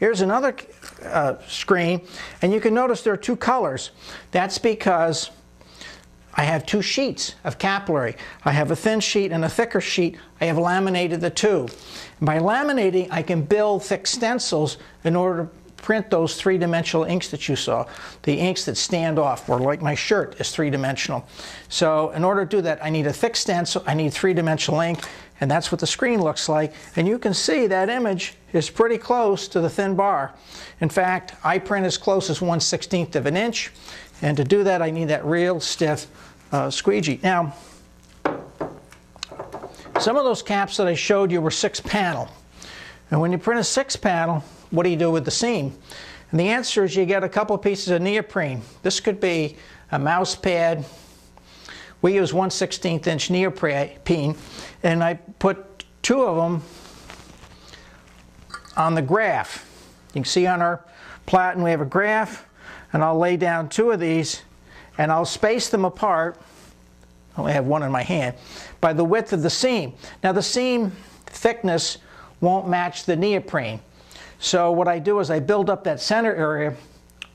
Here's another screen, and you can notice there are two colors. That's because I have two sheets of capillary. I have a thin sheet and a thicker sheet. I have laminated the two. And by laminating, I can build thick stencils in order to print those three-dimensional inks that you saw. The inks that stand off, or like my shirt is three-dimensional. So in order to do that, I need a thick stencil, I need three-dimensional ink, and that's what the screen looks like. And you can see that image is pretty close to the thin bar. In fact, I print as close as 1/16 of an inch, and to do that I need that real stiff squeegee. Now, some of those caps that I showed you were 6-panel. And when you print a 6-panel, what do you do with the seam? And the answer is you get a couple pieces of neoprene. This could be a mouse pad. We use 1/16 inch neoprene, and I put 2 of them on the graph. You can see on our platen we have a graph, and I'll lay down 2 of these, and I'll space them apart. I only have one in my hand, by the width of the seam. Now the seam thickness won't match the neoprene. So what I do is I build up that center area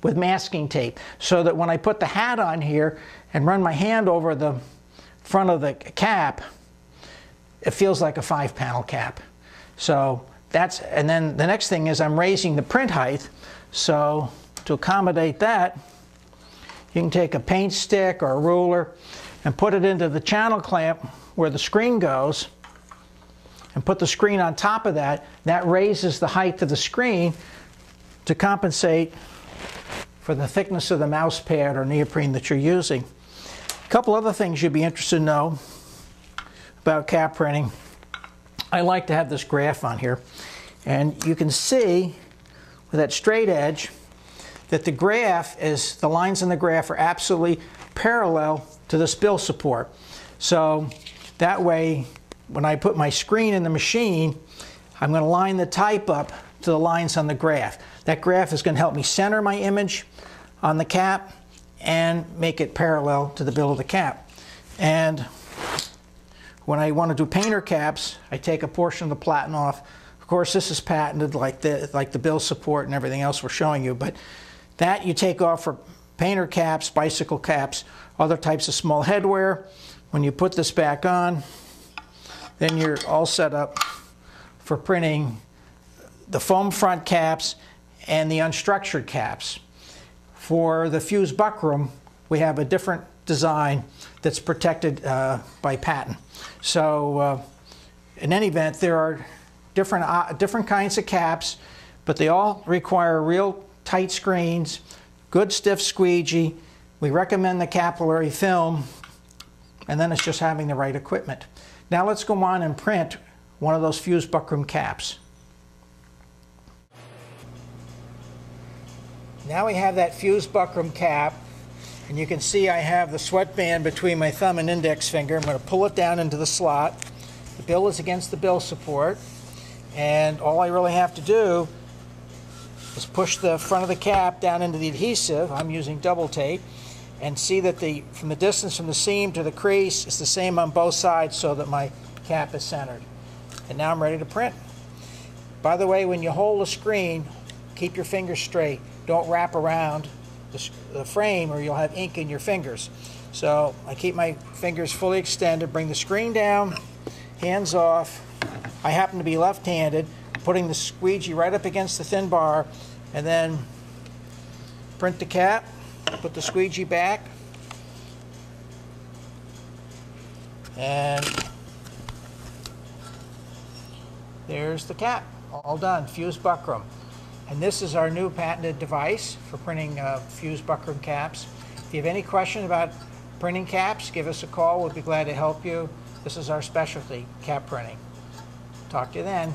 with masking tape so that when I put the hat on here and run my hand over the front of the cap, it feels like a 5-panel cap. So that's, and then the next thing is I'm raising the print height. So to accommodate that, you can take a paint stick or a ruler and put it into the channel clamp where the screen goes, and put the screen on top of that. That raises the height of the screen to compensate for the thickness of the mouse pad or neoprene that you're using. A couple other things you'd be interested to know about cap printing. I like to have this graph on here, and you can see with that straight edge that the graph is, the lines in the graph are absolutely parallel to this bill support. So that way, when I put my screen in the machine, I'm going to line the type up to the lines on the graph. That graph is going to help me center my image on the cap and make it parallel to the bill of the cap. And when I want to do painter caps, I take a portion of the platen off. Of course, this is patented like the bill support and everything else we're showing you, but that you take off for painter caps, bicycle caps, other types of small headwear. When you put this back on, then you're all set up for printing the foam front caps and the unstructured caps. For the fused buckram, we have a different design that's protected by patent. So in any event, there are different kinds of caps, but they all require real tight screens, good stiff squeegee. We recommend the capillary film, and then it's just having the right equipment. Now let's go on and print one of those fused buckram caps. Now we have that fused buckram cap, and you can see I have the sweatband between my thumb and index finger. I'm going to pull it down into the slot. The bill is against the bill support, and all I really have to do is push the front of the cap down into the adhesive. I'm using double tape, and see that from the distance from the seam to the crease is the same on both sides so that my cap is centered. And now I'm ready to print. By the way, when you hold a screen, keep your fingers straight. Don't wrap around the frame or you'll have ink in your fingers. So I keep my fingers fully extended, bring the screen down, hands off. I happen to be left-handed, putting the squeegee right up against the thin bar, and then print the cap. Put the squeegee back, and there's the cap, all done, fused buckram. And this is our new patented device for printing fused buckram caps. If you have any question about printing caps, give us a call. We'll be glad to help you. This is our specialty, cap printing. Talk to you then.